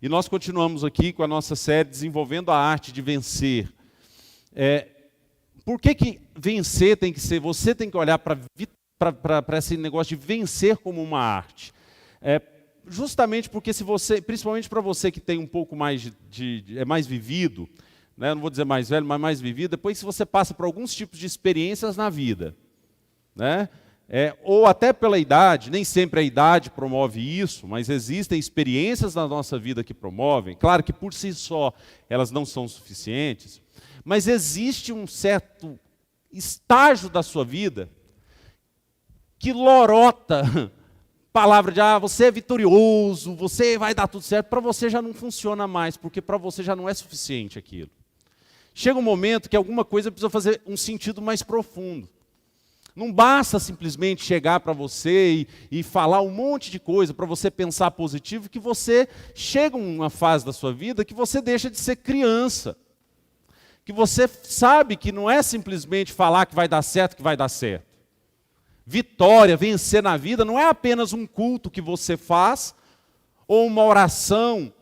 E nós continuamos aqui com a nossa série Desenvolvendo a Arte de Vencer. Por que vencer tem que ser, você tem que olhar para esse negócio de vencer como uma arte? Justamente porque se você, principalmente para você que tem um pouco mais é mais vivido, né, não vou dizer mais velho, mas mais vivido, depois se você passa por alguns tipos de experiências na vida, né? Ou até pela idade, nem sempre a idade promove isso, mas existem experiências na nossa vida que promovem. Claro que por si só elas não são suficientes, mas existe um certo estágio da sua vida que lorota palavra de você é vitorioso, você vai dar tudo certo, para você já não funciona mais, porque para você já não é suficiente aquilo. Chega um momento que alguma coisa precisa fazer um sentido mais profundo. Não basta simplesmente chegar para você e falar um monte de coisa para você pensar positivo, que você chega a uma fase da sua vida que você deixa de ser criança. Que você sabe que não é simplesmente falar que vai dar certo, que vai dar certo. Vitória, vencer na vida, não é apenas um culto que você faz, ou uma oração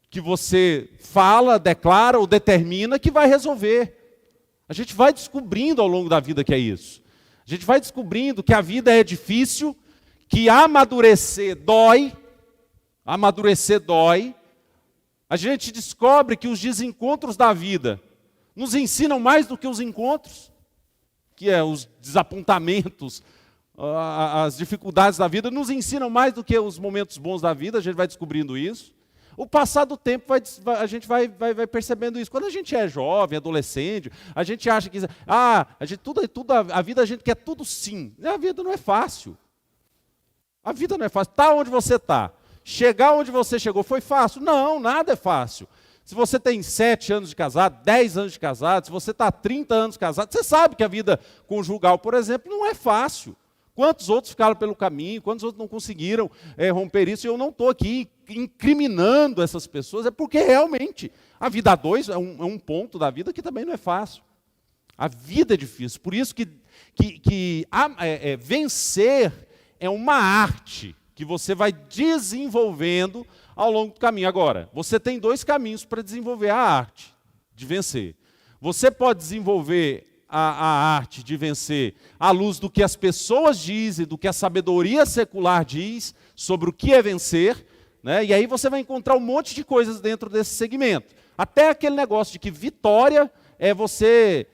que você fala, declara ou determina que vai resolver. A gente vai descobrindo ao longo da vida que é isso. A gente vai descobrindo que a vida é difícil, que amadurecer dói. A gente descobre que os desencontros da vida nos ensinam mais do que os encontros, que é os desapontamentos, as dificuldades da vida, nos ensinam mais do que os momentos bons da vida, a gente vai descobrindo isso. O passar do tempo, a gente vai percebendo isso. Quando a gente é jovem, adolescente, a gente acha que a vida a gente quer tudo sim. A vida não é fácil. A vida não é fácil. Está onde você está. Chegar onde você chegou foi fácil? Não, nada é fácil. Se você tem 7 anos de casado, 10 anos de casado, se você está há 30 anos casado, você sabe que a vida conjugal, por exemplo, não é fácil. Quantos outros ficaram pelo caminho, quantos outros não conseguiram romper isso? E eu não estou aqui incriminando essas pessoas, é porque realmente a vida a dois é um ponto da vida que também não é fácil. A vida é difícil, por isso que vencer é uma arte que você vai desenvolvendo ao longo do caminho. Agora, você tem 2 caminhos para desenvolver a arte de vencer. Você pode desenvolver a arte de vencer à luz do que as pessoas dizem, do que a sabedoria secular diz sobre o que é vencer, né? E aí você vai encontrar um monte de coisas dentro desse segmento. Até aquele negócio de que vitória é você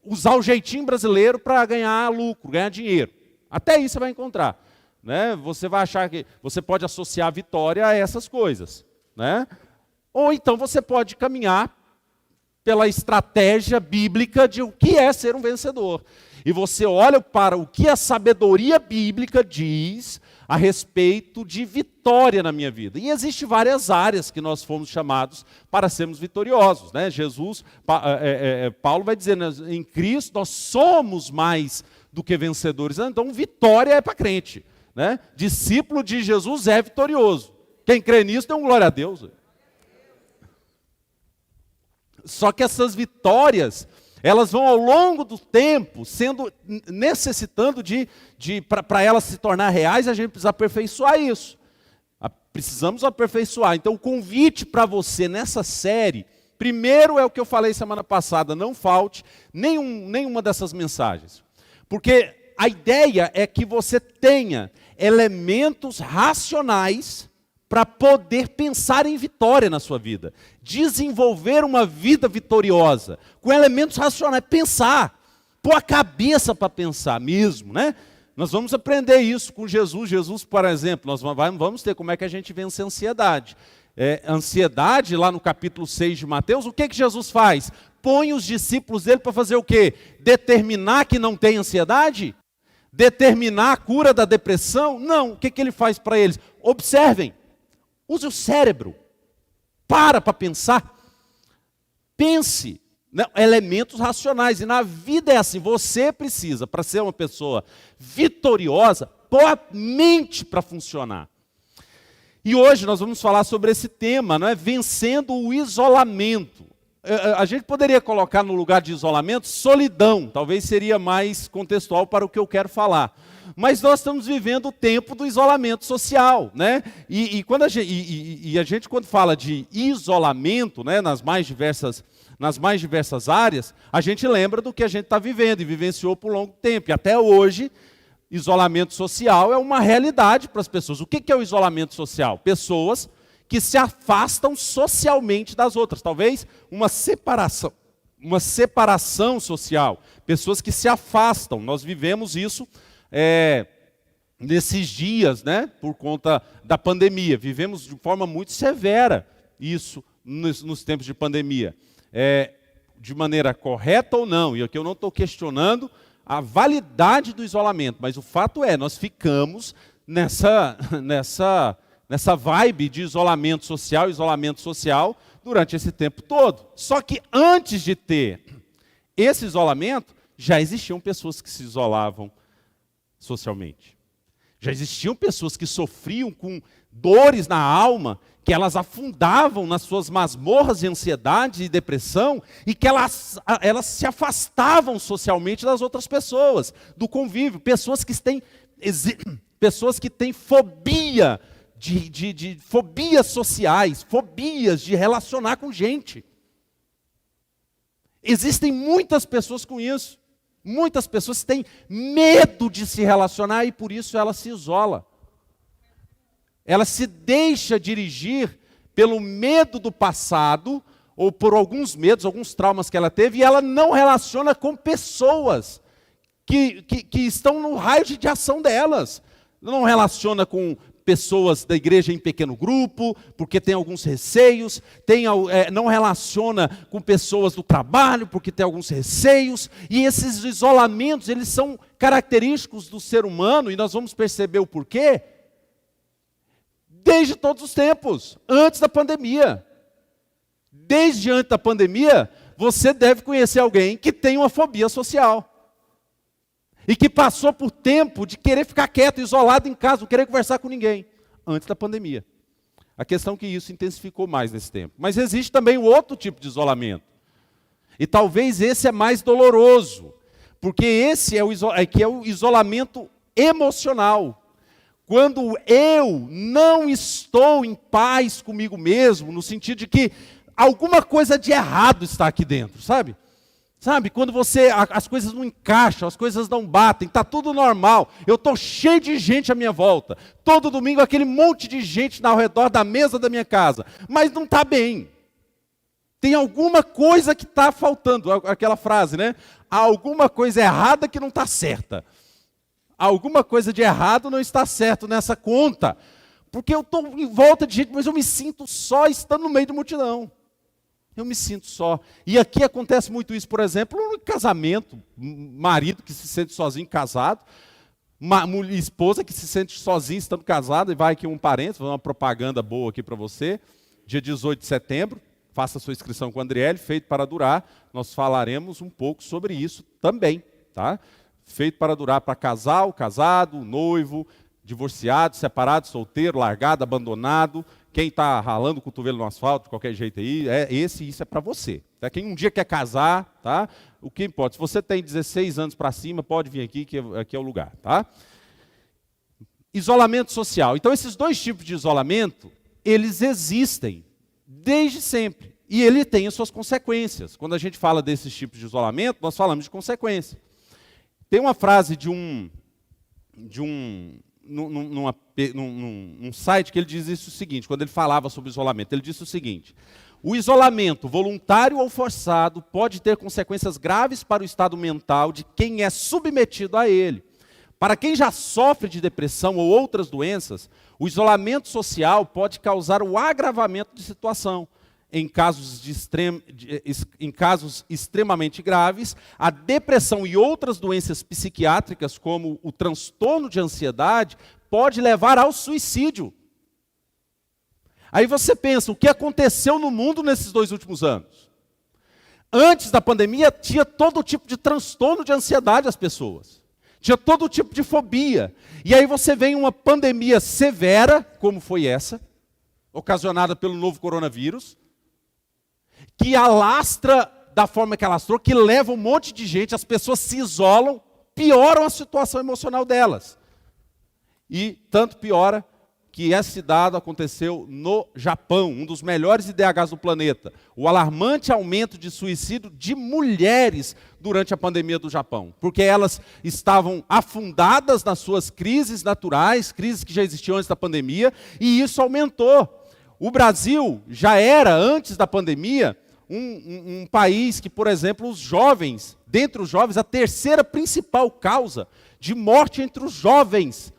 usar o jeitinho brasileiro para ganhar lucro, ganhar dinheiro. Até isso você vai encontrar. Né? Você vai achar que você pode associar a vitória a essas coisas. Né? Ou então você pode caminhar pela estratégia bíblica de o que é ser um vencedor. E você olha para o que a sabedoria bíblica diz a respeito de vitória na minha vida. E existem várias áreas que nós fomos chamados para sermos vitoriosos. Né? Paulo vai dizer, né, em Cristo nós somos mais do que vencedores. Então vitória é para crente. Né? Discípulo de Jesus é vitorioso. Quem crê nisso, dê um glória a Deus. Só que essas vitórias, elas vão ao longo do tempo necessitando para elas se tornar reais, a gente precisa aperfeiçoar isso. Precisamos aperfeiçoar. Então o convite para você nessa série, primeiro é o que eu falei semana passada, não falte nenhuma dessas mensagens. Porque a ideia é que você tenha elementos racionais para poder pensar em vitória na sua vida. Desenvolver uma vida vitoriosa, com elementos racionais. Pensar, pôr a cabeça para pensar mesmo, né? Nós vamos aprender isso com Jesus. Jesus, por exemplo, nós vamos ter como é que a gente vence a ansiedade. Ansiedade, lá no capítulo 6 de Mateus, o que Jesus faz? Põe os discípulos dele para fazer o quê? Determinar que não tem ansiedade? Determinar a cura da depressão? Não. O que ele faz para eles? Observem. Use o cérebro. Para pensar. Pense. Não, elementos racionais. E na vida é assim. Você precisa, para ser uma pessoa vitoriosa, pôr a mente para funcionar. E hoje nós vamos falar sobre esse tema, não é? Vencendo o isolamento. a gente poderia colocar no lugar de isolamento solidão, talvez seria mais contextual para o que eu quero falar. Mas nós estamos vivendo o tempo do isolamento social, né? E quando a gente quando fala de isolamento, né, nas mais diversas áreas, a gente lembra do que a gente está vivendo e vivenciou por longo tempo. E até hoje, isolamento social é uma realidade para as pessoas. O que é o isolamento social? Pessoas que se afastam socialmente das outras. Talvez uma separação social. Pessoas que se afastam. Nós vivemos isso nesses dias, né, por conta da pandemia. Vivemos de forma muito severa isso nos tempos de pandemia. De maneira correta ou não, e aqui eu não estou questionando a validade do isolamento, mas o fato é, nós ficamos nessa vibe de isolamento social durante esse tempo todo. Só que antes de ter esse isolamento, já existiam pessoas que se isolavam socialmente. Já existiam pessoas que sofriam com dores na alma, que elas afundavam nas suas masmorras de ansiedade e depressão, e que elas se afastavam socialmente das outras pessoas, do convívio. Pessoas que têm fobia, de fobias sociais, fobias de relacionar com gente. Existem muitas pessoas com isso. Muitas pessoas têm medo de se relacionar e por isso ela se isola. Ela se deixa dirigir pelo medo do passado, ou por alguns medos, alguns traumas que ela teve, e ela não relaciona com pessoas que estão no raio de ação delas. Não relaciona com pessoas da igreja em pequeno grupo, porque tem alguns receios, não relaciona com pessoas do trabalho, porque tem alguns receios, e esses isolamentos, eles são característicos do ser humano, e nós vamos perceber o porquê, desde todos os tempos, antes da pandemia. Desde antes da pandemia, você deve conhecer alguém que tem uma fobia social. E que passou por tempo de querer ficar quieto, isolado em casa, não querer conversar com ninguém, antes da pandemia. A questão é que isso intensificou mais nesse tempo. Mas existe também o outro tipo de isolamento. E talvez esse é mais doloroso, porque esse é o isolamento emocional. Quando eu não estou em paz comigo mesmo, no sentido de que alguma coisa de errado está aqui dentro, sabe? Sabe, quando as coisas não encaixam, as coisas não batem, está tudo normal, eu estou cheio de gente à minha volta, todo domingo aquele monte de gente ao redor da mesa da minha casa, mas não está bem. Tem alguma coisa que está faltando, aquela frase, né? Há alguma coisa errada que não está certa. Alguma coisa de errado não está certo nessa conta, porque eu estou em volta de gente, mas eu me sinto só estando no meio de multidão. Eu me sinto só. E aqui acontece muito isso, por exemplo, no casamento, marido que se sente sozinho casado, esposa que se sente sozinha estando casada, e vai aqui um parênteses, vou dar uma propaganda boa aqui para você, dia 18 de setembro, faça sua inscrição com a Andriele, Feito para Durar, nós falaremos um pouco sobre isso também, tá? Feito para durar para casal, casado, noivo, divorciado, separado, solteiro, largado, abandonado, quem está ralando o cotovelo no asfalto, de qualquer jeito aí, isso é para você. Tá? Quem um dia quer casar, tá? O que importa? Se você tem 16 anos para cima, pode vir aqui, que aqui é o lugar. Tá? Isolamento social. Então, esses dois tipos de isolamento, eles existem desde sempre. E ele tem as suas consequências. Quando a gente fala desses tipos de isolamento, nós falamos de consequência. Tem uma frase num site que ele diz isso o seguinte, quando ele falava sobre isolamento, ele disse o seguinte: o isolamento voluntário ou forçado pode ter consequências graves para o estado mental de quem é submetido a ele. Para quem já sofre de depressão ou outras doenças, o isolamento social pode causar o agravamento de situação. Em casos extremamente graves, a depressão e outras doenças psiquiátricas, como o transtorno de ansiedade, pode levar ao suicídio. Aí você pensa, o que aconteceu no mundo nesses 2 últimos anos? Antes da pandemia, tinha todo tipo de transtorno de ansiedade às pessoas. Tinha todo tipo de fobia. E aí você vem uma pandemia severa, como foi essa, ocasionada pelo novo coronavírus, que alastra da forma que alastrou, que leva um monte de gente, as pessoas se isolam, pioram a situação emocional delas. E tanto piora que esse dado aconteceu no Japão, um dos melhores IDHs do planeta. O alarmante aumento de suicídio de mulheres durante a pandemia do Japão, porque elas estavam afundadas nas suas crises naturais, crises que já existiam antes da pandemia, e isso aumentou. O Brasil já era, antes da pandemia, um país que, por exemplo, os jovens, dentre os jovens, a terceira principal causa de morte entre os jovens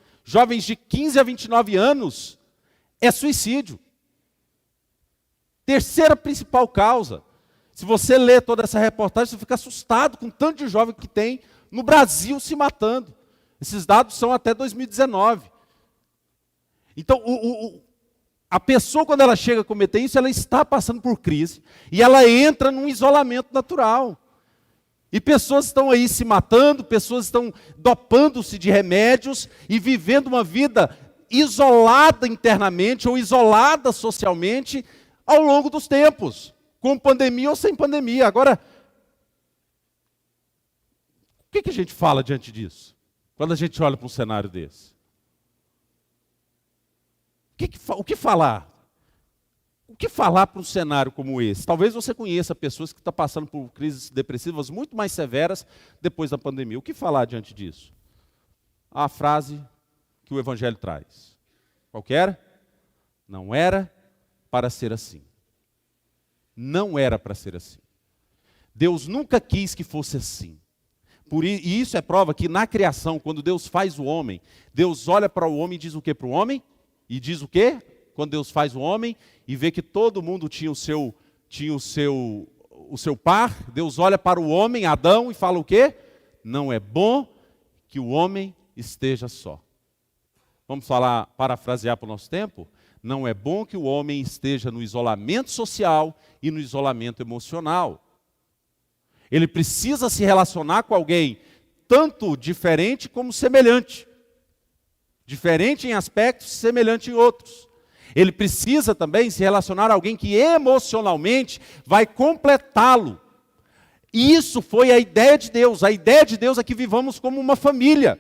de 15 a 29 anos, é suicídio. Terceira principal causa. Se você lê toda essa reportagem, você fica assustado com o tanto de jovem que tem no Brasil se matando. Esses dados são até 2019. Então, a pessoa, quando ela chega a cometer isso, ela está passando por crise e ela entra num isolamento natural. E pessoas estão aí se matando, pessoas estão dopando-se de remédios e vivendo uma vida isolada internamente ou isolada socialmente ao longo dos tempos, com pandemia ou sem pandemia. Agora, o que a gente fala diante disso, quando a gente olha para um cenário desse? O que falar? O que falar para um cenário como esse? Talvez você conheça pessoas que estão passando por crises depressivas muito mais severas depois da pandemia. O que falar diante disso? A frase que o Evangelho traz. Qual que era? Não era para ser assim. Não era para ser assim. Deus nunca quis que fosse assim. E isso é prova que na criação, quando Deus faz o homem, Deus olha para o homem e diz o que para o homem? E diz o quê? Quando Deus faz o homem e vê que todo mundo tinha o seu par, Deus olha para o homem, Adão, e fala o quê? Não é bom que o homem esteja só. Vamos parafrasear para o nosso tempo? Não é bom que o homem esteja no isolamento social e no isolamento emocional. Ele precisa se relacionar com alguém tanto diferente como semelhante. Diferente em aspectos, semelhante em outros. Ele precisa também se relacionar a alguém que emocionalmente vai completá-lo. E isso foi a ideia de Deus. A ideia de Deus é que vivamos como uma família.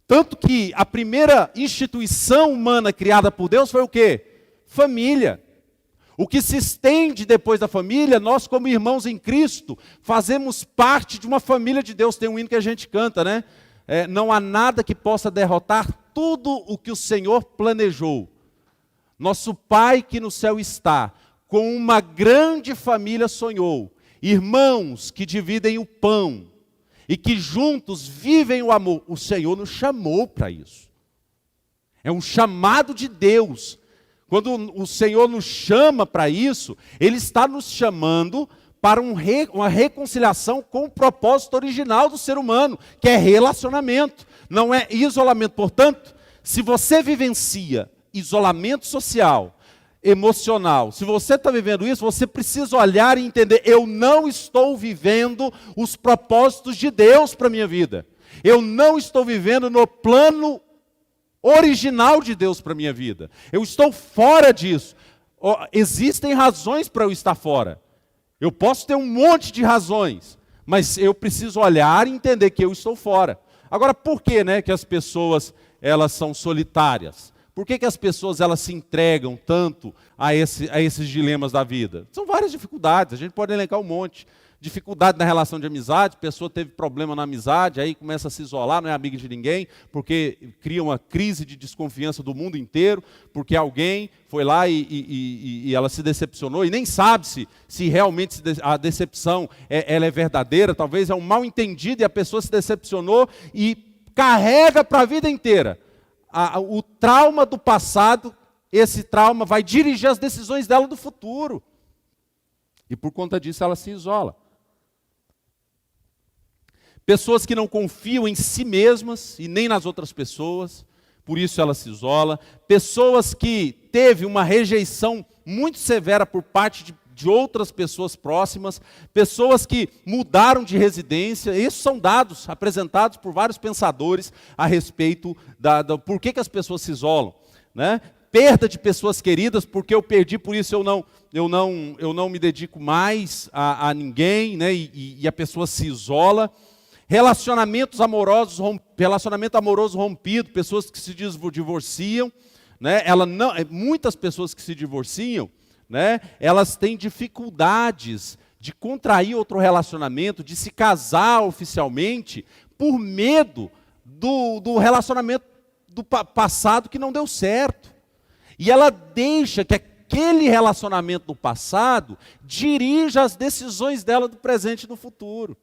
Tanto que a primeira instituição humana criada por Deus foi o quê? Família. O que se estende depois da família, nós como irmãos em Cristo, fazemos parte de uma família de Deus. Tem um hino que a gente canta, né? Não há nada que possa derrotar tudo o que o Senhor planejou. Nosso Pai que no céu está, com uma grande família sonhou, irmãos que dividem o pão e que juntos vivem o amor. O Senhor nos chamou para isso. É um chamado de Deus. Quando o Senhor nos chama para isso, Ele está nos chamando para uma reconciliação com o propósito original do ser humano, que é relacionamento, não é isolamento. Portanto, se você vivencia isolamento social, emocional, se você está vivendo isso, você precisa olhar e entender, eu não estou vivendo os propósitos de Deus para a minha vida. Eu não estou vivendo no plano original de Deus para a minha vida. Eu estou fora disso. Existem razões para eu estar fora. Eu posso ter um monte de razões, mas eu preciso olhar e entender que eu estou fora. Agora, por que, que as pessoas elas são solitárias? Por que as pessoas elas se entregam tanto a esses dilemas da vida? São várias dificuldades, a gente pode elencar um monte. Dificuldade na relação de amizade, a pessoa teve problema na amizade, aí começa a se isolar, não é amiga de ninguém, porque cria uma crise de desconfiança do mundo inteiro, porque alguém foi lá e ela se decepcionou, e nem sabe se realmente a decepção ela é verdadeira, talvez é um mal entendido e a pessoa se decepcionou e carrega para a vida inteira. O trauma do passado, esse trauma vai dirigir as decisões dela do futuro. E por conta disso ela se isola. Pessoas que não confiam em si mesmas e nem nas outras pessoas, por isso ela se isola. Pessoas que teve uma rejeição muito severa por parte de outras pessoas próximas. Pessoas que mudaram de residência. Esses são dados apresentados por vários pensadores a respeito por que as pessoas se isolam, né? perda de pessoas queridas, porque eu perdi, por isso eu não me dedico mais a ninguém, né? E a pessoa se isola. Relacionamento amoroso rompido, pessoas que se divorciam, né? Muitas pessoas que se divorciam, né? Elas têm dificuldades de contrair outro relacionamento, de se casar oficialmente, por medo do relacionamento do passado que não deu certo. E ela deixa que aquele relacionamento do passado dirija as decisões dela do presente e do futuro.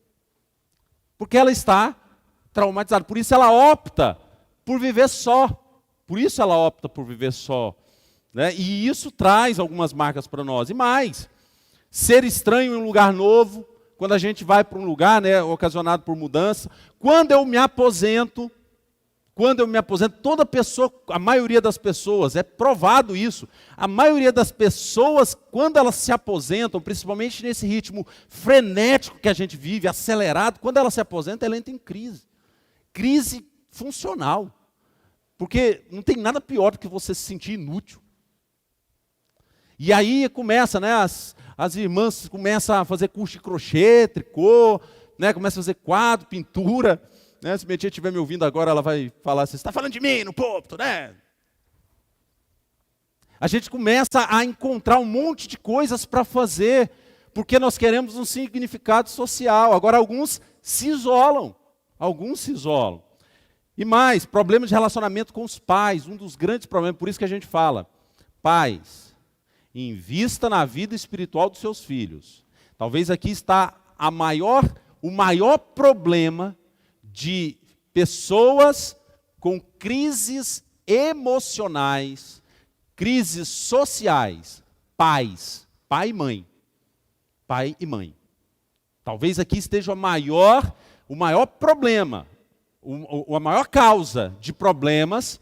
Porque ela está traumatizada. Por isso ela opta por viver só. Por isso ela opta por viver só. Né? E isso traz algumas marcas para nós. E mais, ser estranho em um lugar novo, quando a gente vai para um lugar, né, ocasionado por mudança. Quando eu me aposento, toda pessoa, a maioria das pessoas, é provado isso, a maioria das pessoas, quando elas se aposentam, principalmente nesse ritmo frenético que a gente vive, acelerado, quando ela se aposenta, ela entra em crise. Crise funcional. Porque não tem nada pior do que você se sentir inútil. E aí começa, né, as irmãs começam a fazer curso de crochê, tricô, né, começam a fazer quadro, pintura. Né? Se minha tia estiver me ouvindo agora, ela vai falar assim, você está falando de mim no púlpito, né? A gente começa a encontrar um monte de coisas para fazer, porque nós queremos um significado social. Agora, alguns se isolam. E mais, problemas de relacionamento com os pais, um dos grandes problemas, por isso que a gente fala, pais, invista na vida espiritual dos seus filhos. Talvez aqui está o maior problema de pessoas com crises emocionais, crises sociais, pais, pai e mãe. Talvez aqui esteja o maior problema, a maior causa de problemas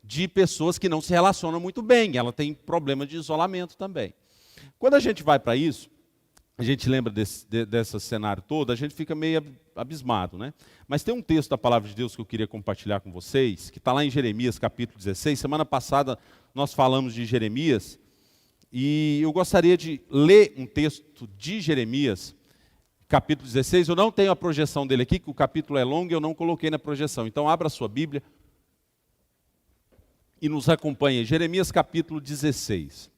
de pessoas que não se relacionam muito bem. Ela tem problema de isolamento também. Quando a gente vai para isso, a gente lembra desse cenário todo, a gente fica meio abismado, né? Mas tem um texto da Palavra de Deus que eu queria compartilhar com vocês, que está lá em Jeremias, capítulo 16. Semana passada nós falamos de Jeremias, e eu gostaria de ler um texto de Jeremias, capítulo 16. Eu não tenho a projeção dele aqui, que o capítulo é longo e eu não coloquei na projeção. Então abra a sua Bíblia e nos acompanhe. Jeremias, capítulo 16.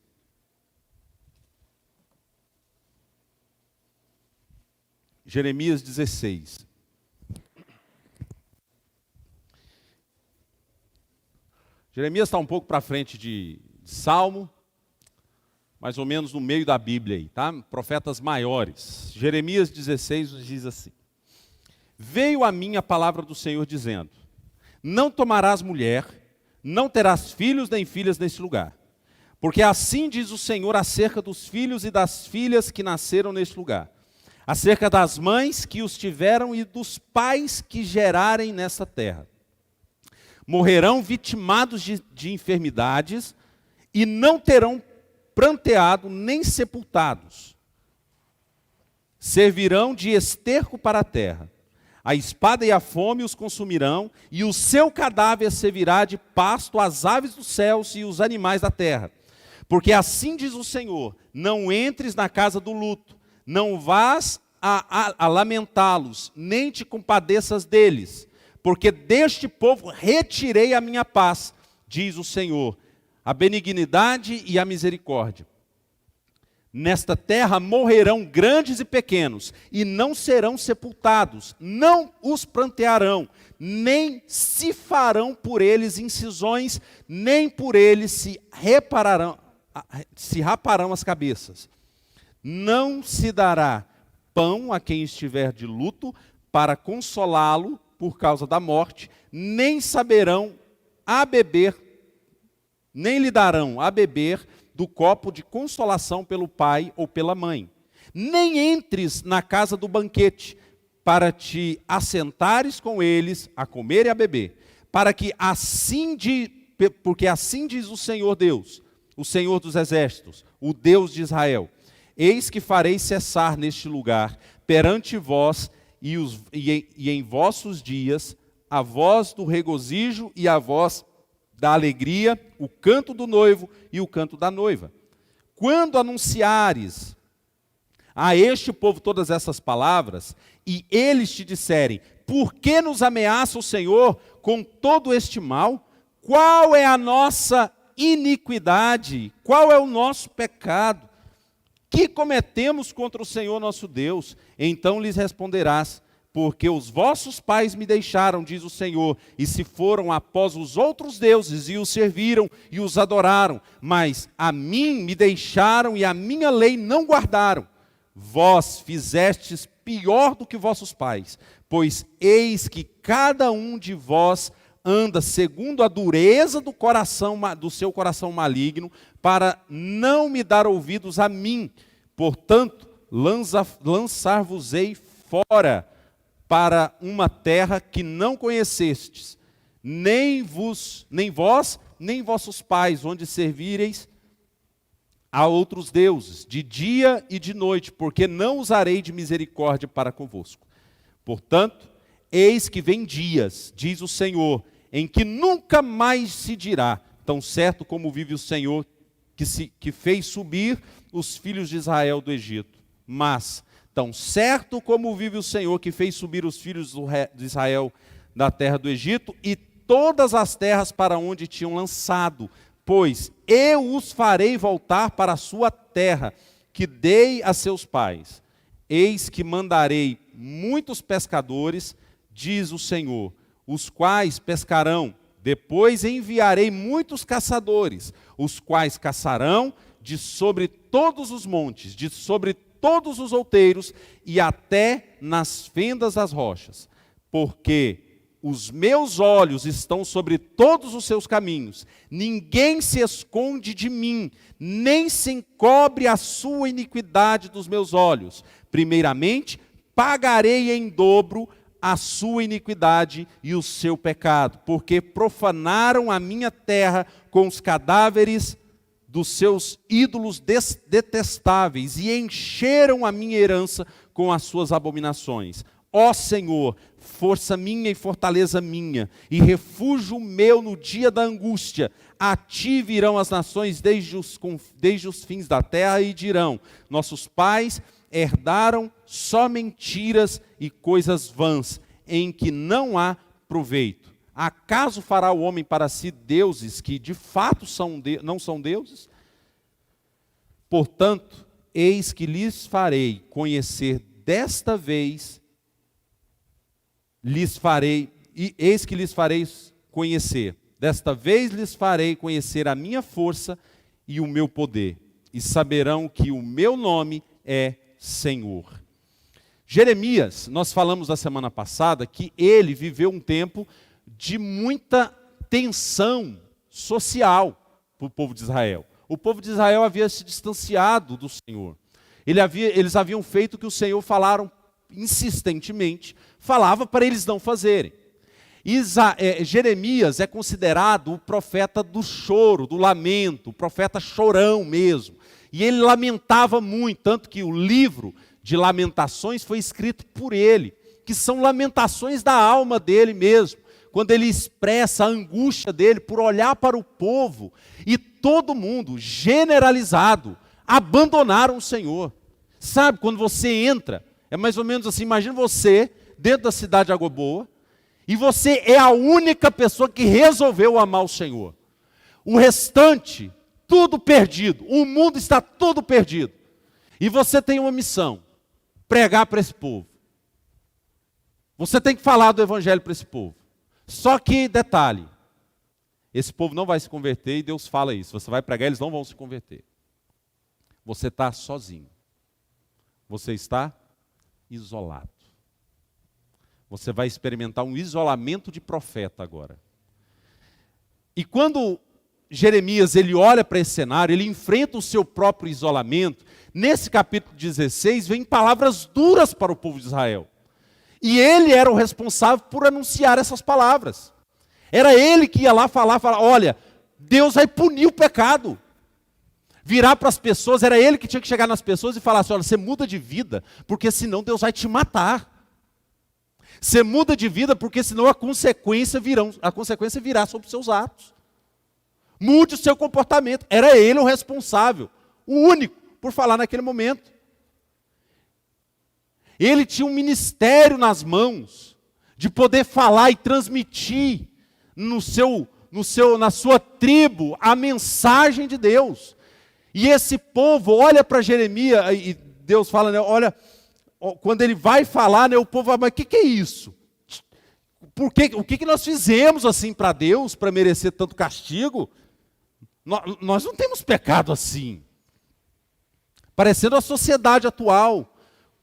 Jeremias 16. Jeremias está um pouco para frente de Salmo, mais ou menos no meio da Bíblia aí, tá? Profetas maiores. Jeremias 16 nos diz assim: Veio a mim a palavra do Senhor dizendo: Não tomarás mulher, não terás filhos nem filhas neste lugar, porque assim diz o Senhor acerca dos filhos e das filhas que nasceram neste lugar, acerca das mães que os tiveram e dos pais que gerarem nessa terra. Morrerão vitimados de enfermidades e não terão pranteado nem sepultados. Servirão de esterco para a terra. A espada e a fome os consumirão, e o seu cadáver servirá de pasto às aves dos céus e os animais da terra. Porque assim diz o Senhor: não entres na casa do luto, não vás a lamentá-los, nem te compadeças deles, porque deste povo retirei a minha paz, diz o Senhor, a benignidade e a misericórdia. Nesta terra morrerão grandes e pequenos, e não serão sepultados, não os prantearão, nem se farão por eles incisões, nem por eles se raparão as cabeças. Não se dará pão a quem estiver de luto, para consolá-lo por causa da morte, nem saberão a beber, nem lhe darão a beber do copo de consolação pelo pai ou pela mãe. Nem entres na casa do banquete, para te assentares com eles a comer e a beber, porque assim diz o Senhor Deus, o Senhor dos exércitos, o Deus de Israel: eis que farei cessar neste lugar, perante vós e em vossos dias, a voz do regozijo e a voz da alegria, o canto do noivo e o canto da noiva. Quando anunciares a este povo todas essas palavras, e eles te disserem, por que nos ameaça o Senhor com todo este mal? Qual é a nossa iniquidade? Qual é o nosso pecado? Que cometemos contra o Senhor nosso Deus? Então lhes responderás, porque os vossos pais me deixaram, diz o Senhor, e se foram após os outros deuses, e os serviram, e os adoraram, mas a mim me deixaram, e a minha lei não guardaram. Vós fizestes pior do que vossos pais, pois eis que cada um de vós anda segundo a dureza do seu coração maligno, para não me dar ouvidos a mim. Portanto, lançar-vos-ei fora, para uma terra que não conhecestes, nem vós, nem vossos pais, onde servireis a outros deuses, de dia e de noite, porque não usarei de misericórdia para convosco. Portanto, eis que vem dias, diz o Senhor, em que nunca mais se dirá, tão certo como vive o Senhor, que fez subir os filhos de Israel do Egito. Mas, tão certo como vive o Senhor, que fez subir os filhos de Israel da terra do Egito, e todas as terras para onde tinham lançado, pois eu os farei voltar para a sua terra, que dei a seus pais. Eis que mandarei muitos pescadores, diz o Senhor, os quais pescarão. Depois enviarei muitos caçadores, os quais caçarão de sobre todos os montes, de sobre todos os outeiros e até nas fendas das rochas. Porque os meus olhos estão sobre todos os seus caminhos. Ninguém se esconde de mim, nem se encobre a sua iniquidade dos meus olhos. Primeiramente, pagarei em dobro a sua iniquidade e o seu pecado, porque profanaram a minha terra com os cadáveres dos seus ídolos detestáveis e encheram a minha herança com as suas abominações. Ó Senhor, força minha e fortaleza minha, e refúgio meu no dia da angústia, a ti virão as nações desde os fins da terra e dirão, nossos pais herdaram só mentiras e coisas vãs, em que não há proveito. Acaso fará o homem para si deuses que de fato não são deuses? Portanto, eis que lhes farei conhecer desta vez, eis que lhes farei conhecer, desta vez lhes farei conhecer a minha força e o meu poder, e saberão que o meu nome é Senhor. Jeremias, nós falamos na semana passada que ele viveu um tempo de muita tensão social para o povo de Israel. O povo de Israel havia se distanciado do Senhor. Eles haviam feito o que o Senhor falaram insistentemente, falava para eles não fazerem. Jeremias é considerado o profeta do choro, do lamento, o profeta chorão mesmo. E ele lamentava muito, tanto que o livro de lamentações foi escrito por ele, que são lamentações da alma dele mesmo, quando ele expressa a angústia dele por olhar para o povo e todo mundo, generalizado, abandonaram o Senhor. Sabe, quando você entra, é mais ou menos assim, imagina você dentro da cidade de Água Boa, e você é a única pessoa que resolveu amar o Senhor. O restante, tudo perdido, o mundo está todo perdido. E você tem uma missão, pregar para esse povo. Você tem que falar do evangelho para esse povo. Só que, detalhe, esse povo não vai se converter e Deus fala isso. Você vai pregar, eles não vão se converter. Você está sozinho. Você está isolado. Você vai experimentar um isolamento de profeta agora. E quando Jeremias ele olha para esse cenário, ele enfrenta o seu próprio isolamento. Nesse capítulo 16, vem palavras duras para o povo de Israel. E ele era o responsável por anunciar essas palavras. Era ele que ia lá falar, olha, Deus vai punir o pecado. Virar para as pessoas, era ele que tinha que chegar nas pessoas e falar assim, olha, você muda de vida, porque senão Deus vai te matar. Você muda de vida, porque senão a consequência virá sobre os seus atos. Mude o seu comportamento. Era ele o responsável, o único, por falar naquele momento. Ele tinha um ministério nas mãos, de poder falar e transmitir na sua tribo a mensagem de Deus. E esse povo olha para Jeremias, e Deus fala, né, olha, quando ele vai falar, né, o povo fala, mas o que é isso? O que nós fizemos assim para Deus, para merecer tanto castigo? Nós não temos pecado assim. Parecendo a sociedade atual.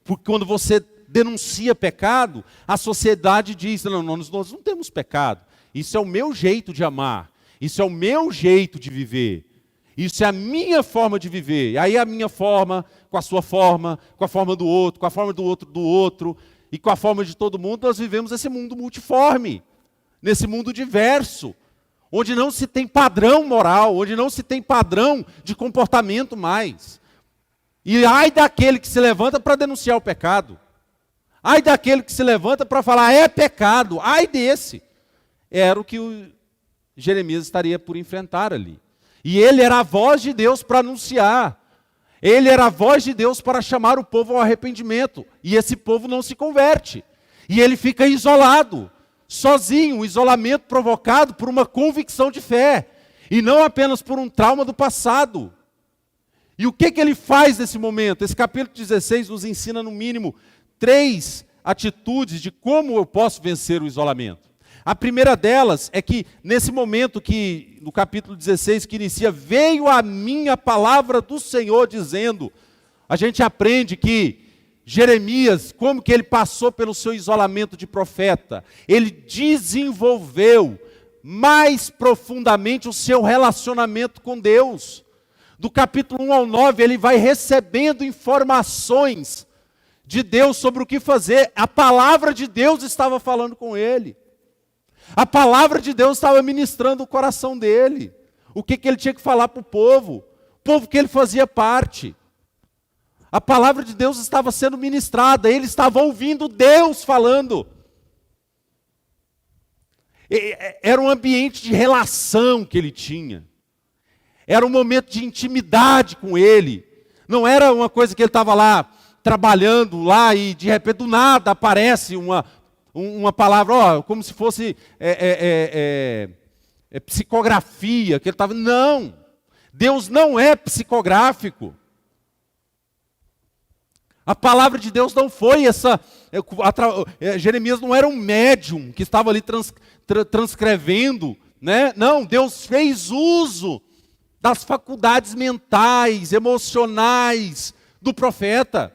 Porque quando você denuncia pecado, a sociedade diz, não, nós não temos pecado. Isso é o meu jeito de amar. Isso é o meu jeito de viver. Isso é a minha forma de viver. E aí a minha forma, com a sua forma, com a forma do outro, com a forma do outro, e com a forma de todo mundo, nós vivemos esse mundo multiforme, nesse mundo diverso, onde não se tem padrão moral, onde não se tem padrão de comportamento mais. E ai daquele que se levanta para denunciar o pecado. Ai daquele que se levanta para falar, é pecado. Ai desse. Era o que o Jeremias estaria por enfrentar ali. E ele era a voz de Deus para anunciar. Ele era a voz de Deus para chamar o povo ao arrependimento. E esse povo não se converte. E ele fica isolado, sozinho, um isolamento provocado por uma convicção de fé. E não apenas por um trauma do passado. E o que ele faz nesse momento? Esse capítulo 16 nos ensina, no mínimo, 3 atitudes de como eu posso vencer o isolamento. A primeira delas é que, nesse momento que, no capítulo 16, que inicia, veio a mim a palavra do Senhor dizendo, a gente aprende que Jeremias, como que ele passou pelo seu isolamento de profeta, ele desenvolveu mais profundamente o seu relacionamento com Deus. Do capítulo 1 ao 9, ele vai recebendo informações de Deus sobre o que fazer. A palavra de Deus estava falando com ele. A palavra de Deus estava ministrando o coração dele. O que ele tinha que falar para o povo que ele fazia parte. A palavra de Deus estava sendo ministrada, ele estava ouvindo Deus falando. Era um ambiente de relação que ele tinha. Era um momento de intimidade com ele. Não era uma coisa que ele estava lá, trabalhando lá e de repente do nada aparece uma palavra, como se fosse psicografia, que ele estava... Não, Deus não é psicográfico. A palavra de Deus não foi essa... Jeremias não era um médium que estava ali transcrevendo, né? Não, Deus fez uso das faculdades mentais, emocionais do profeta.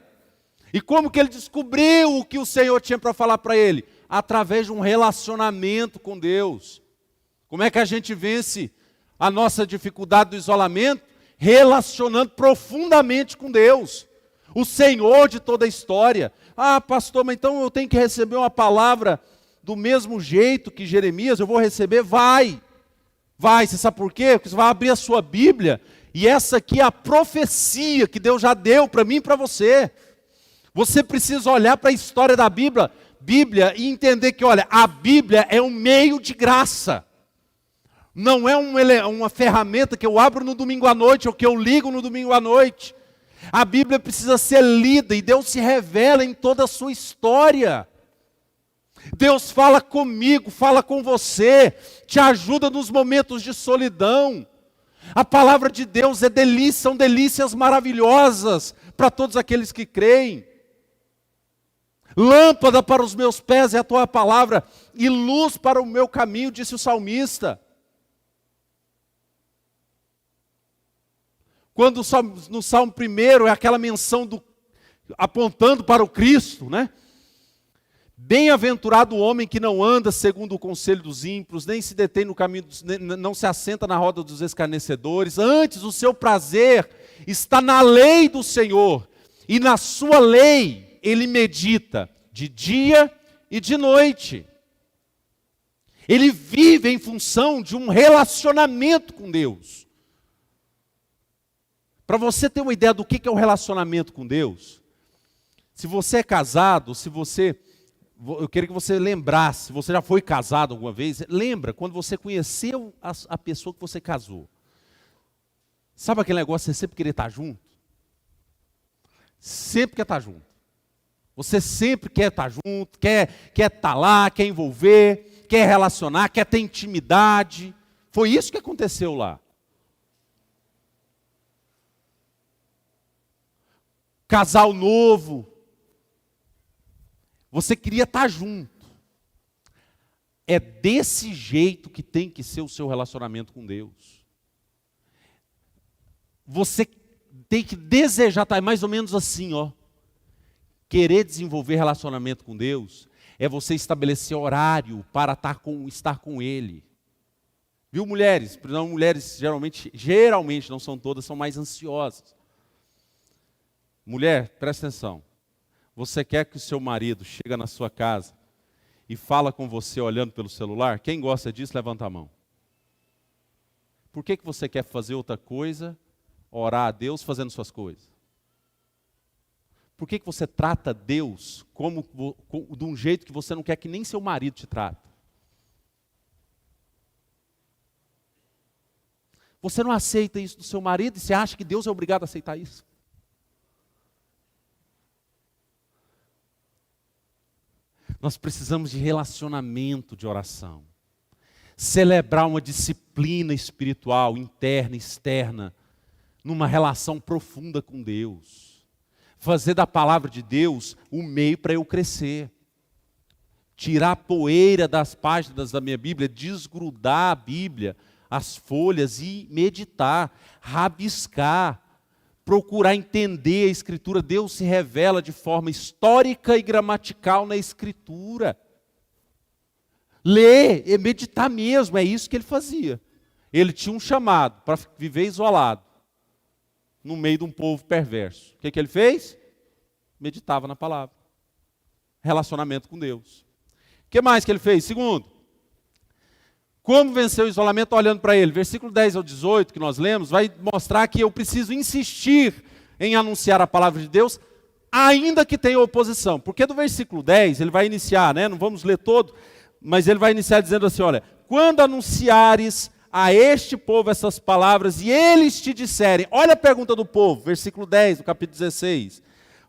E como que ele descobriu o que o Senhor tinha para falar para ele? Através de um relacionamento com Deus. Como é que a gente vence a nossa dificuldade do isolamento? Relacionando profundamente com Deus, o Senhor de toda a história. Ah, pastor, mas então eu tenho que receber uma palavra do mesmo jeito que Jeremias? Eu vou receber? Vai, você sabe por quê? Porque você vai abrir a sua Bíblia, e essa aqui é a profecia que Deus já deu para mim e para você. Você precisa olhar para a história da Bíblia e entender que, olha, a Bíblia é um meio de graça. Não é uma ferramenta que eu abro no domingo à noite ou que eu ligo no domingo à noite. A Bíblia precisa ser lida e Deus se revela em toda a sua história. Deus fala comigo, fala com você, te ajuda nos momentos de solidão. A palavra de Deus são delícias maravilhosas para todos aqueles que creem. Lâmpada para os meus pés é a tua palavra e luz para o meu caminho, disse o salmista. Quando no Salmo 1 é aquela menção apontando para o Cristo, né? Bem-aventurado o homem que não anda segundo o conselho dos ímpios, nem se detém no caminho, não se assenta na roda dos escarnecedores. Antes, o seu prazer está na lei do Senhor, e na sua lei ele medita de dia e de noite. Ele vive em função de um relacionamento com Deus. Para você ter uma ideia do que é o relacionamento com Deus, se você é casado, eu queria que você lembrasse, se você já foi casado alguma vez, lembra quando você conheceu a pessoa que você casou. Sabe aquele negócio de você sempre querer estar junto? Sempre quer estar junto. Você sempre quer estar junto, quer estar lá, quer envolver, quer relacionar, quer ter intimidade. Foi isso que aconteceu lá. Casal novo. Você queria estar junto. É desse jeito que tem que ser o seu relacionamento com Deus. Você tem que desejar, tá? É mais ou menos assim, ó. Querer desenvolver relacionamento com Deus é você estabelecer horário para estar com Ele. Viu, mulheres? Não, mulheres geralmente, não são todas, são mais ansiosas. Mulher, presta atenção. Você quer que o seu marido chegue na sua casa e fala com você olhando pelo celular? Quem gosta disso, levanta a mão. Por que você quer fazer outra coisa, orar a Deus fazendo suas coisas? Por que você trata Deus de um jeito que você não quer que nem seu marido te trate? Você não aceita isso do seu marido e você acha que Deus é obrigado a aceitar isso? Nós precisamos de relacionamento, de oração. Celebrar uma disciplina espiritual, interna e externa, numa relação profunda com Deus. Fazer da palavra de Deus o meio para eu crescer. Tirar a poeira das páginas da minha Bíblia, desgrudar a Bíblia, as folhas e meditar, rabiscar, procurar entender a Escritura. Deus se revela de forma histórica e gramatical na Escritura. Ler e meditar mesmo, é isso que ele fazia. Ele tinha um chamado para viver isolado, no meio de um povo perverso. O que ele fez? Meditava na palavra. Relacionamento com Deus. O que mais que ele fez? Segundo, como vencer o isolamento olhando para ele? Versículo 10 ao 18 que nós lemos, vai mostrar que eu preciso insistir em anunciar a palavra de Deus, ainda que tenha oposição. Porque do versículo 10, ele vai iniciar, não vamos ler todo, mas ele vai iniciar dizendo assim, olha, quando anunciares a este povo essas palavras e eles te disserem, olha a pergunta do povo, versículo 10 do capítulo 16,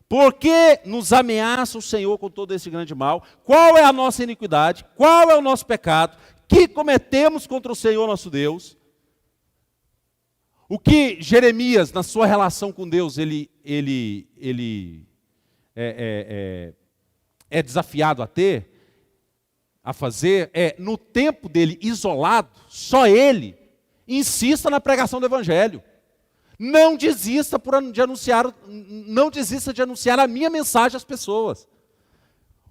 por que nos ameaça o Senhor com todo esse grande mal? Qual é a nossa iniquidade? Qual é o nosso pecado? Que cometemos contra o Senhor nosso Deus? O que Jeremias, na sua relação com Deus, ele é desafiado a fazer, no tempo dele isolado, só ele, insista na pregação do Evangelho. Não desista de anunciar a minha mensagem às pessoas.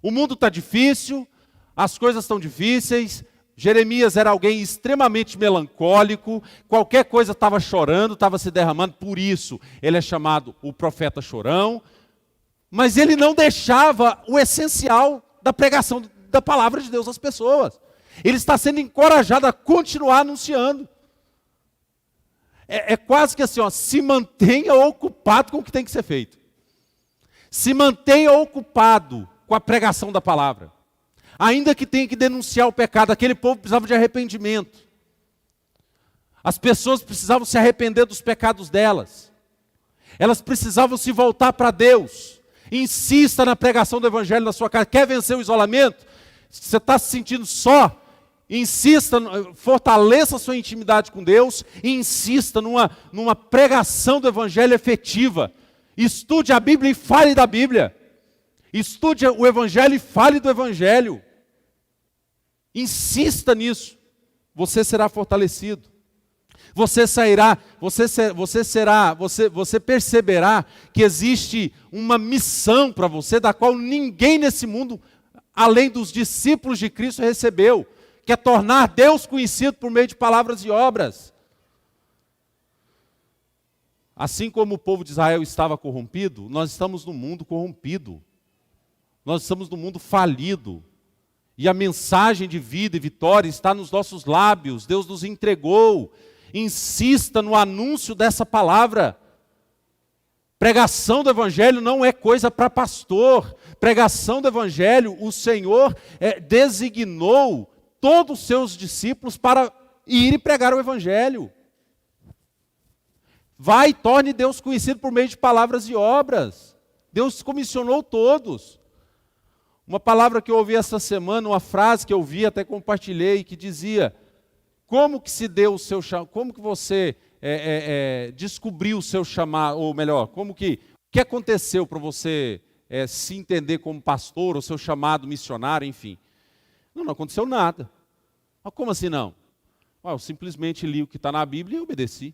O mundo está difícil, as coisas estão difíceis. Jeremias era alguém extremamente melancólico, qualquer coisa estava chorando, estava se derramando, por isso ele é chamado o profeta chorão. Mas ele não deixava o essencial da pregação da palavra de Deus às pessoas. Ele está sendo encorajado a continuar anunciando. É quase que assim, se mantenha ocupado com o que tem que ser feito. Se mantenha ocupado com a pregação da palavra. Ainda que tenha que denunciar o pecado, aquele povo precisava de arrependimento. As pessoas precisavam se arrepender dos pecados delas. Elas precisavam se voltar para Deus. Insista na pregação do Evangelho na sua casa. Quer vencer o isolamento? Você está se sentindo só? Insista, fortaleça a sua intimidade com Deus e insista numa pregação do Evangelho efetiva. Estude a Bíblia e fale da Bíblia. Estude o Evangelho e fale do Evangelho. Insista nisso. Você será fortalecido. Você perceberá que existe uma missão para você, da qual ninguém nesse mundo, além dos discípulos de Cristo, recebeu. Que é tornar Deus conhecido por meio de palavras e obras. Assim como o povo de Israel estava corrompido, nós estamos no mundo corrompido. Nós estamos no mundo falido. E a mensagem de vida e vitória está nos nossos lábios. Deus nos entregou. Insista no anúncio dessa palavra. Pregação do Evangelho não é coisa para pastor. Pregação do Evangelho, o Senhor designou todos os seus discípulos para ir e pregar o Evangelho. Vai e torne Deus conhecido por meio de palavras e obras. Deus comissionou todos. Uma palavra que eu ouvi essa semana, uma frase que eu vi, até compartilhei, que dizia: como que se deu o seu chamado, como que você descobriu o seu chamado, ou melhor, o que aconteceu para você se entender como pastor, o seu chamado missionário, enfim. Não aconteceu nada. Mas como assim não? Eu simplesmente li o que está na Bíblia e obedeci.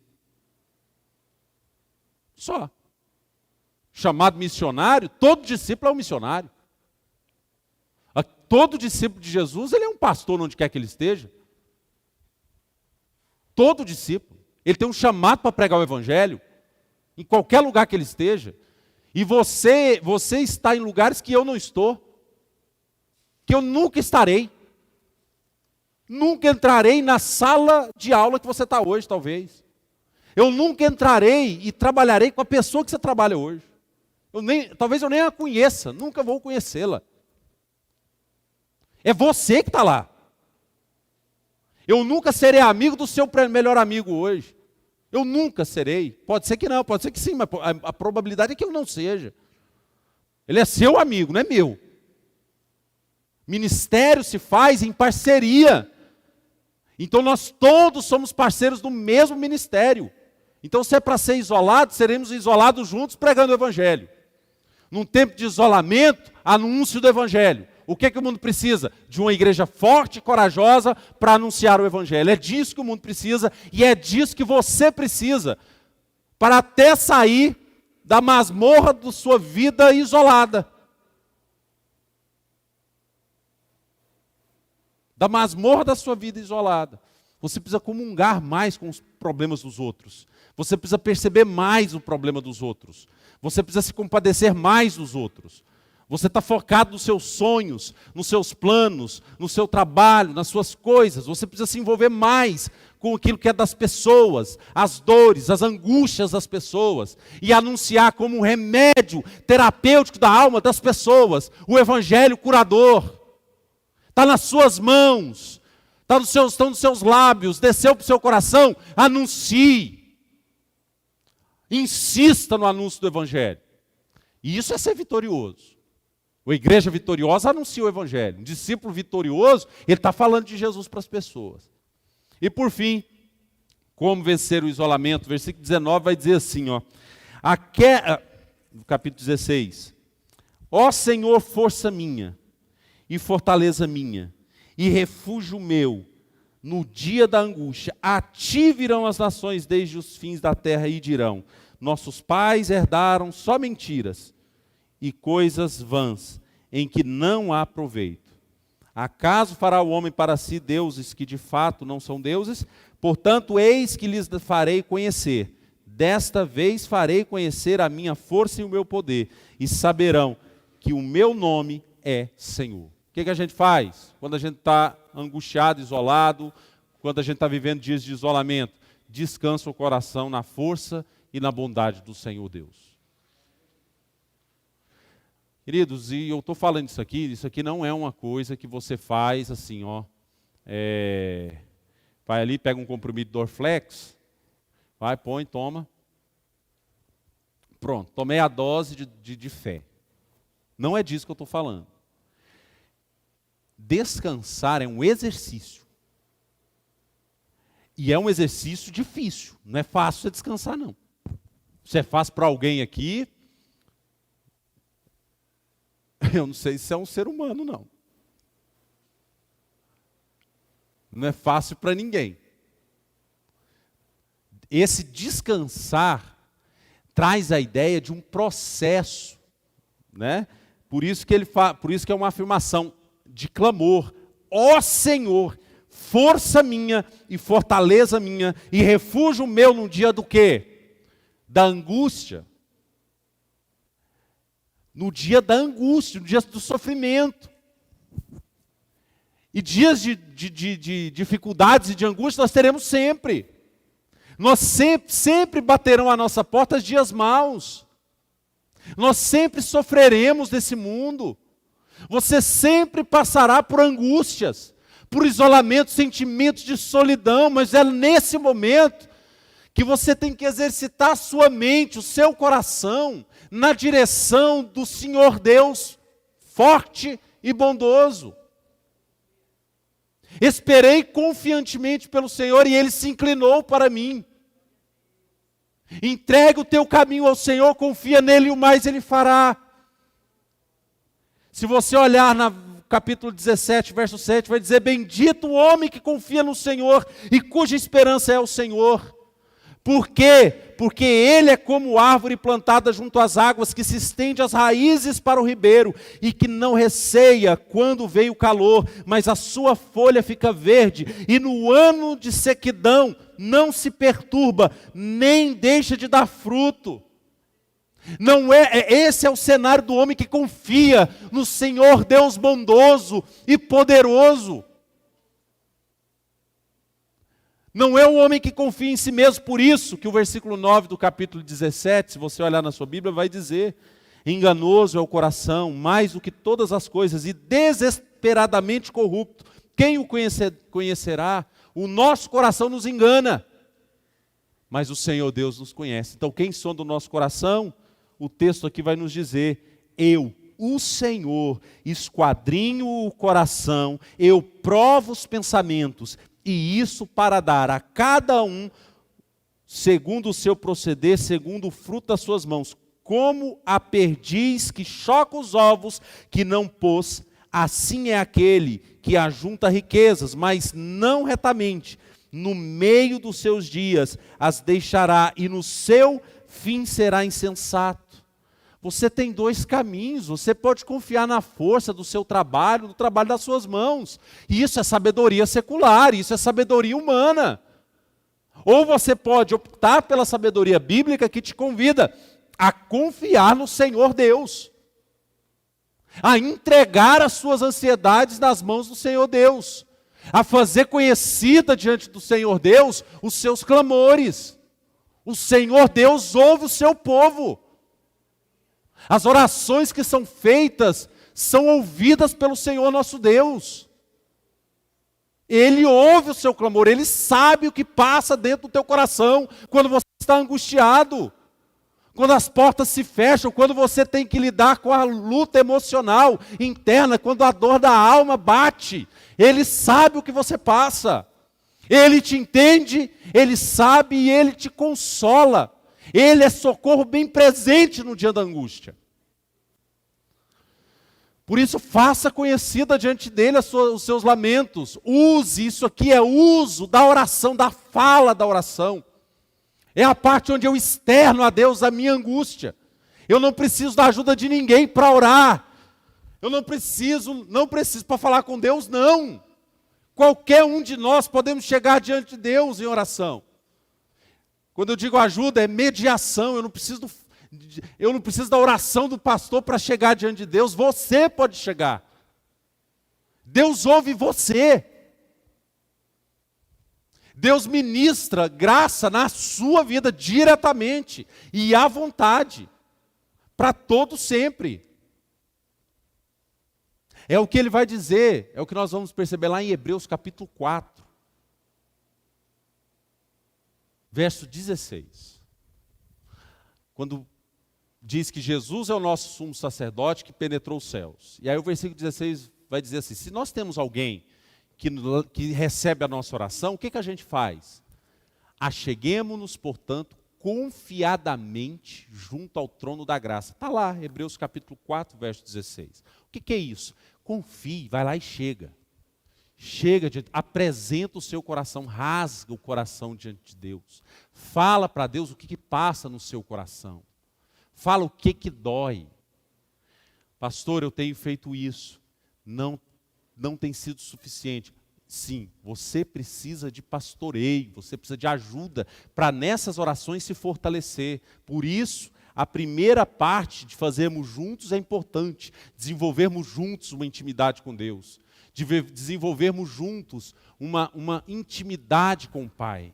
Só. Chamado missionário, todo discípulo é um missionário. Todo discípulo de Jesus, ele é um pastor onde quer que ele esteja. Todo discípulo. Ele tem um chamado para pregar o Evangelho, em qualquer lugar que ele esteja. E você está em lugares que eu não estou, que eu nunca estarei. Nunca entrarei na sala de aula que você está hoje, talvez. Eu nunca entrarei e trabalharei com a pessoa que você trabalha hoje. Talvez eu nem a conheça, nunca vou conhecê-la. É você que está lá. Eu nunca serei amigo do seu melhor amigo hoje. Eu nunca serei. Pode ser que não, pode ser que sim, mas a probabilidade é que eu não seja. Ele é seu amigo, não é meu. Ministério se faz em parceria. Então nós todos somos parceiros do mesmo ministério. Então se é para ser isolado, seremos isolados juntos pregando o Evangelho. Num tempo de isolamento, anúncio do Evangelho. O que o mundo precisa? De uma igreja forte e corajosa para anunciar o Evangelho. É disso que o mundo precisa e é disso que você precisa para até sair da masmorra da sua vida isolada. Da masmorra da sua vida isolada. Você precisa comungar mais com os problemas dos outros. Você precisa perceber mais o problema dos outros. Você precisa se compadecer mais dos outros. Você está focado nos seus sonhos, nos seus planos, no seu trabalho, nas suas coisas. Você precisa se envolver mais com aquilo que é das pessoas, as dores, as angústias das pessoas. E anunciar como um remédio terapêutico da alma das pessoas, o Evangelho curador. Está nas suas mãos, estão nos seus lábios, desceu para o seu coração, anuncie. Insista no anúncio do Evangelho. E isso é ser vitorioso. A igreja vitoriosa anuncia o Evangelho. Um discípulo vitorioso, ele está falando de Jesus para as pessoas. E por fim, como vencer o isolamento? Versículo 19 vai dizer assim, no capítulo 16. Ó Senhor, força minha, e fortaleza minha, e refúgio meu, no dia da angústia, a ti virão as nações desde os fins da terra e dirão: nossos pais herdaram só mentiras, e coisas vãs, em que não há proveito. Acaso fará o homem para si deuses que de fato não são deuses? Portanto, eis que lhes farei conhecer. Desta vez farei conhecer a minha força e o meu poder, e saberão que o meu nome é Senhor. O que a gente faz quando a gente está angustiado, isolado, quando a gente está vivendo dias de isolamento? Descansa o coração na força e na bondade do Senhor Deus. Queridos, e eu estou falando isso aqui não é uma coisa que você faz assim, vai ali, pega um comprimido Dorflex, vai, põe, toma. Pronto, tomei a dose de fé. Não é disso que eu estou falando. Descansar é um exercício. E é um exercício difícil. Não é fácil você descansar, não. Se é fácil para alguém aqui, eu não sei se é um ser humano, não. Não é fácil para ninguém. Esse descansar traz a ideia de um processo, né? Por isso que é uma afirmação de clamor. Ó Senhor, força minha e fortaleza minha e refúgio meu no dia do quê? Da angústia. No dia da angústia, no dia do sofrimento. E dias de dificuldades e de angústia nós teremos sempre. Nós sempre baterão à nossa porta dias maus. Nós sempre sofreremos nesse mundo. Você sempre passará por angústias, por isolamento, sentimentos de solidão, mas é nesse momento que você tem que exercitar a sua mente, o seu coração, na direção do Senhor Deus, forte e bondoso. Esperei confiantemente pelo Senhor e Ele se inclinou para mim. Entrega o teu caminho ao Senhor, confia nele e o mais Ele fará. Se você olhar no capítulo 17, verso 7, vai dizer: bendito o homem que confia no Senhor e cuja esperança é o Senhor. Por quê? Porque ele é como árvore plantada junto às águas, que se estende as raízes para o ribeiro, e que não receia quando vem o calor, mas a sua folha fica verde, e no ano de sequidão não se perturba, nem deixa de dar fruto. Esse é o cenário do homem que confia no Senhor Deus bondoso e poderoso. Não é o homem que confia em si mesmo, por isso que o versículo 9 do capítulo 17, se você olhar na sua Bíblia, vai dizer: enganoso é o coração, mais do que todas as coisas, e desesperadamente corrupto. Quem o conhecerá? O nosso coração nos engana, mas o Senhor Deus nos conhece. Então, quem sonda o nosso coração? O texto aqui vai nos dizer: eu, o Senhor, esquadrinho o coração, eu provo os pensamentos, e isso para dar a cada um, segundo o seu proceder, segundo o fruto das suas mãos, como a perdiz que choca os ovos que não pôs, assim é aquele que ajunta riquezas, mas não retamente, no meio dos seus dias as deixará, e no seu fim será insensato. Você tem dois caminhos, você pode confiar na força do seu trabalho, no trabalho das suas mãos. Isso é sabedoria secular, isso é sabedoria humana. Ou você pode optar pela sabedoria bíblica que te convida a confiar no Senhor Deus, a entregar as suas ansiedades nas mãos do Senhor Deus, a fazer conhecida diante do Senhor Deus os seus clamores. O Senhor Deus ouve o seu povo. As orações que são feitas são ouvidas pelo Senhor nosso Deus. Ele ouve o seu clamor, Ele sabe o que passa dentro do teu coração quando você está angustiado, quando as portas se fecham, quando você tem que lidar com a luta emocional interna, quando a dor da alma bate. Ele sabe o que você passa, Ele te entende, Ele sabe e Ele te consola. Ele é socorro bem presente no dia da angústia. Por isso, faça conhecida diante dele os seus lamentos. Use, isso aqui é uso da oração, da fala da oração. É a parte onde eu externo a Deus a minha angústia. Eu não preciso da ajuda de ninguém para orar. Eu não preciso para falar com Deus, não. Qualquer um de nós podemos chegar diante de Deus em oração. Quando eu digo ajuda, é mediação. Eu não preciso da oração do pastor para chegar diante de Deus. Você pode chegar. Deus ouve você. Deus ministra graça na sua vida diretamente e à vontade, para todo sempre. É o que ele vai dizer, é o que nós vamos perceber lá em Hebreus capítulo 4. Verso 16, quando diz que Jesus é o nosso sumo sacerdote que penetrou os céus. E aí o versículo 16 vai dizer assim: se nós temos alguém que recebe a nossa oração, o que a gente faz? Acheguemo-nos, portanto, confiadamente junto ao trono da graça. Está lá, Hebreus capítulo 4, verso 16. O que é isso? Confie, vai lá e chega. Chega, apresenta o seu coração, rasga o coração diante de Deus. Fala para Deus o que passa no seu coração. Fala o que dói. Pastor, eu tenho feito isso. Não tem sido suficiente. Sim, você precisa de pastoreio, você precisa de ajuda para nessas orações se fortalecer. Por isso, a primeira parte de fazermos juntos é importante. Desenvolvermos juntos uma intimidade com Deus. De desenvolvermos juntos uma intimidade com o Pai.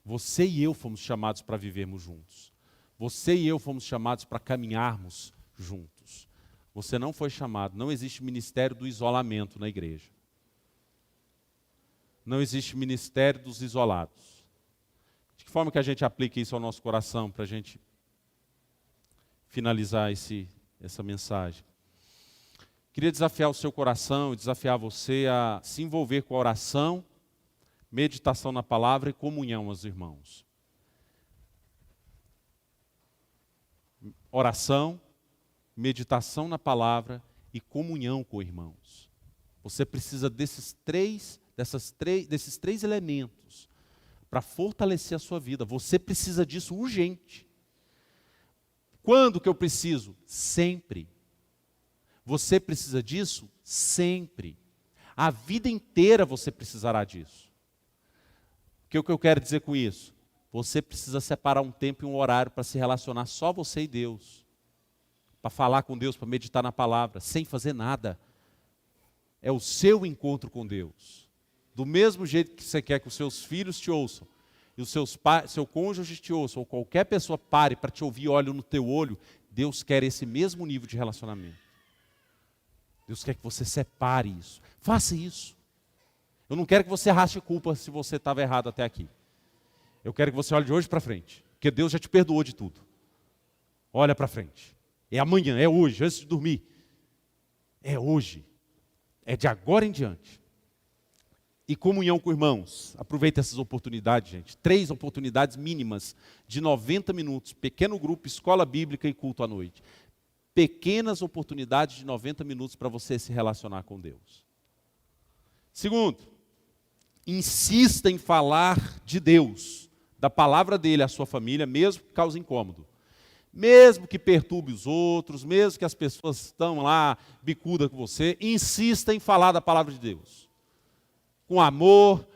Você e eu fomos chamados para vivermos juntos. Você e eu fomos chamados para caminharmos juntos. Você não foi chamado, não existe ministério do isolamento na igreja. Não existe ministério dos isolados. De que forma que a gente aplica isso ao nosso coração para a gente finalizar essa mensagem? Queria desafiar o seu coração e desafiar você a se envolver com a oração, meditação na palavra e comunhão aos irmãos. Oração, meditação na palavra e comunhão com irmãos. Você precisa desses três elementos para fortalecer a sua vida. Você precisa disso urgente. Quando que eu preciso? Sempre. Você precisa disso? Sempre. A vida inteira você precisará disso. O que eu quero dizer com isso? Você precisa separar um tempo e um horário para se relacionar só você e Deus. Para falar com Deus, para meditar na palavra, sem fazer nada. É o seu encontro com Deus. Do mesmo jeito que você quer que os seus filhos te ouçam, e o seu cônjuge te ouça, ou qualquer pessoa pare para te ouvir e olhe no teu olho, Deus quer esse mesmo nível de relacionamento. Deus quer que você separe isso. Faça isso. Eu não quero que você arraste culpa se você estava errado até aqui. Eu quero que você olhe de hoje para frente, porque Deus já te perdoou de tudo. Olha para frente. É amanhã, é hoje, antes de dormir. É hoje. É de agora em diante. E comunhão com irmãos. Aproveita essas oportunidades, gente. 3 oportunidades mínimas de 90 minutos. Pequeno grupo, escola bíblica e culto à noite. Pequenas oportunidades de 90 minutos para você se relacionar com Deus. Segundo, insista em falar de Deus, da palavra dele à sua família, mesmo que cause incômodo. Mesmo que perturbe os outros, mesmo que as pessoas estão lá bicuda com você, insista em falar da palavra de Deus. Com amor,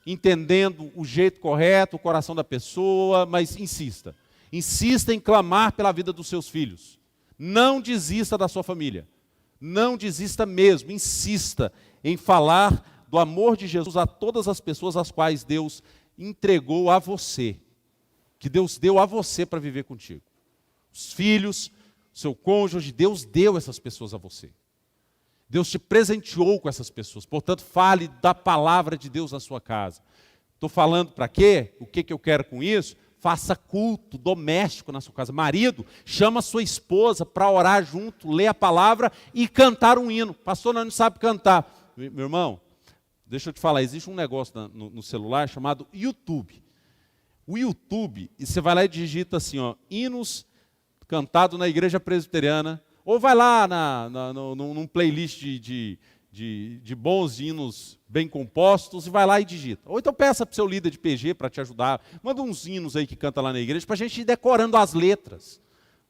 entendendo o jeito correto, o coração da pessoa, mas insista. Insista em clamar pela vida dos seus filhos. Não desista da sua família. Não desista mesmo, insista em falar do amor de Jesus a todas as pessoas às quais Deus entregou a você. Que Deus deu a você para viver contigo. Os filhos, seu cônjuge, Deus deu essas pessoas a você. Deus te presenteou com essas pessoas. Portanto, fale da palavra de Deus na sua casa. Estou falando para quê? O que eu quero com isso? Faça culto doméstico na sua casa. Marido, chama sua esposa para orar junto, ler a palavra e cantar um hino. Pastor, não sabe cantar. Meu irmão, deixa eu te falar, existe um negócio no celular chamado YouTube. O YouTube, e você vai lá e digita assim, ó, hinos cantados na igreja presbiteriana, ou vai lá num playlist de bons hinos bem compostos e vai lá e digita. Ou então peça para o seu líder de PG para te ajudar. Manda uns hinos aí que canta lá na igreja para a gente ir decorando as letras.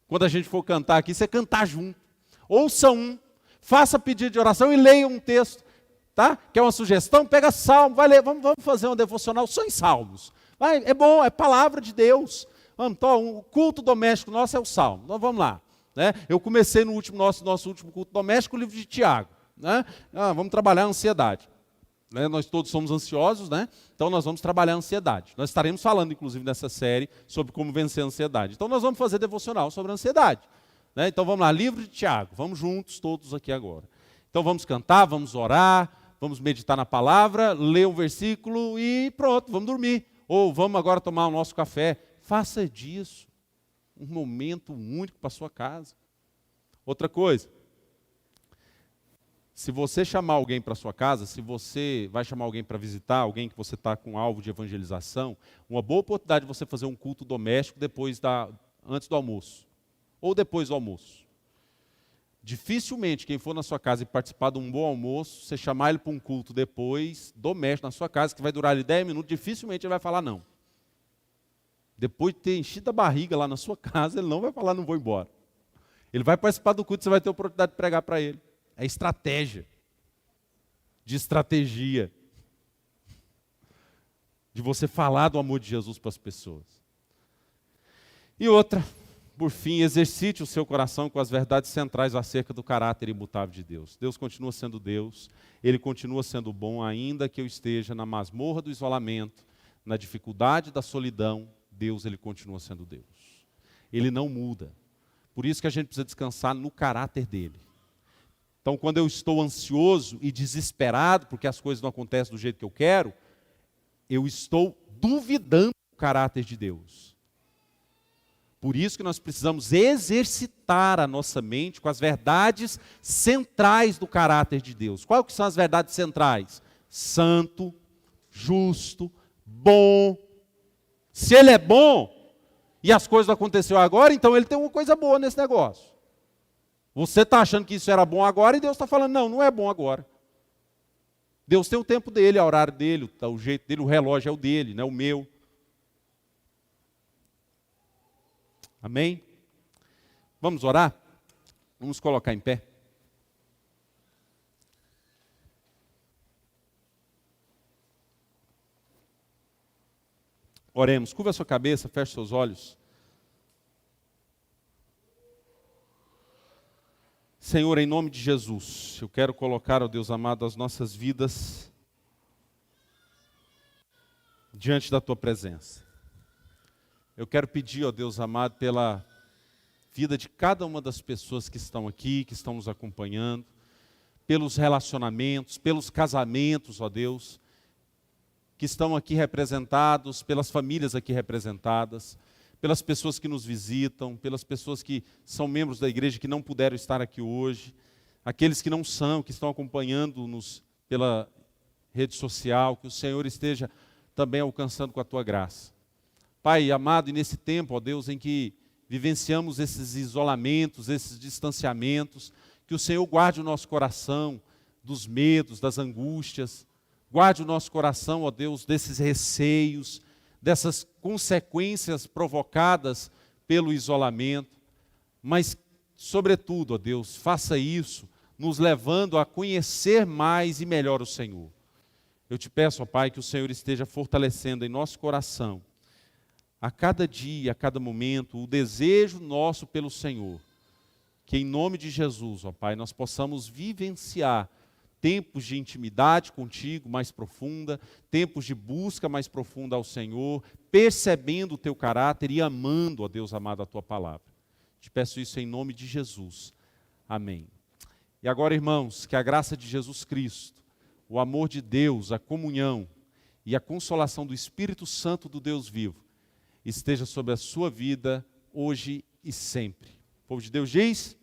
Quando a gente for cantar aqui, você cantar junto. Ouça um, faça pedido de oração e leia um texto. Tá? Quer uma sugestão? Pega salmo, vai ler. Vamos fazer um devocional só em salmos. Vai, é bom, é palavra de Deus. Então, o culto doméstico nosso é o salmo. Então vamos lá. Né? Eu comecei no nosso último culto doméstico o livro de Tiago. Né? Vamos trabalhar a ansiedade. Né? Nós todos somos ansiosos, né? Então nós vamos trabalhar a ansiedade. Nós estaremos falando, inclusive, nessa série sobre como vencer a ansiedade. Então nós vamos fazer devocional sobre a ansiedade. Né? Então vamos lá, livro de Tiago. Vamos juntos todos aqui agora. Então vamos cantar, vamos orar, vamos meditar na palavra, ler um versículo e pronto, vamos dormir. Ou vamos agora tomar o nosso café. Faça disso um momento único para a sua casa. Outra coisa, se você chamar alguém para a sua casa, se você vai chamar alguém para visitar, alguém que você está com alvo de evangelização, uma boa oportunidade de você fazer um culto doméstico antes do almoço, ou depois do almoço. Dificilmente quem for na sua casa e participar de um bom almoço, você chamar ele para um culto depois, doméstico na sua casa, que vai durar ali 10 minutos, dificilmente ele vai falar não. Depois de ter enchido a barriga lá na sua casa, ele não vai falar, não vou embora. Ele vai participar do culto, você vai ter a oportunidade de pregar para ele. É estratégia. De estratégia. De você falar do amor de Jesus para as pessoas. E outra, por fim, exercite o seu coração com as verdades centrais acerca do caráter imutável de Deus. Deus continua sendo Deus, Ele continua sendo bom, ainda que eu esteja na masmorra do isolamento, na dificuldade da solidão, Deus, Ele continua sendo Deus. Ele não muda. Por isso que a gente precisa descansar no caráter dEle. Então, quando eu estou ansioso e desesperado, porque as coisas não acontecem do jeito que eu quero, eu estou duvidando caráter de Deus. Por isso que nós precisamos exercitar a nossa mente com as verdades centrais do caráter de Deus. Quais que são as verdades centrais? Santo, justo, bom. Se ele é bom e as coisas aconteceram agora, então ele tem uma coisa boa nesse negócio. Você está achando que isso era bom agora e Deus está falando, não, não é bom agora. Deus tem o tempo dele, o horário dele, o jeito dele, o relógio é o dele, não é o meu. Amém? Vamos orar? Vamos colocar em pé. Oremos. Curva a sua cabeça, feche seus olhos. Senhor, em nome de Jesus, eu quero colocar, ó Deus amado, as nossas vidas diante da Tua presença. Eu quero pedir, ó Deus amado, pela vida de cada uma das pessoas que estão aqui, que estão nos acompanhando, pelos relacionamentos, pelos casamentos, ó Deus, que estão aqui representados, pelas famílias aqui representadas, pelas pessoas que nos visitam, pelas pessoas que são membros da igreja que não puderam estar aqui hoje, aqueles que não são, que estão acompanhando-nos pela rede social, que o Senhor esteja também alcançando com a Tua graça. Pai amado, e nesse tempo, ó Deus, em que vivenciamos esses isolamentos, esses distanciamentos, que o Senhor guarde o nosso coração dos medos, das angústias, guarde o nosso coração, ó Deus, desses receios, dessas consequências provocadas pelo isolamento, mas, sobretudo, ó Deus, faça isso nos levando a conhecer mais e melhor o Senhor. Eu te peço, ó Pai, que o Senhor esteja fortalecendo em nosso coração, a cada dia, a cada momento, o desejo nosso pelo Senhor, que em nome de Jesus, ó Pai, nós possamos vivenciar tempos de intimidade contigo mais profunda, tempos de busca mais profunda ao Senhor, percebendo o teu caráter e amando, ó Deus amado, a tua palavra. Te peço isso em nome de Jesus. Amém. E agora, irmãos, que a graça de Jesus Cristo, o amor de Deus, a comunhão e a consolação do Espírito Santo do Deus vivo esteja sobre a sua vida hoje e sempre. O povo de Deus diz: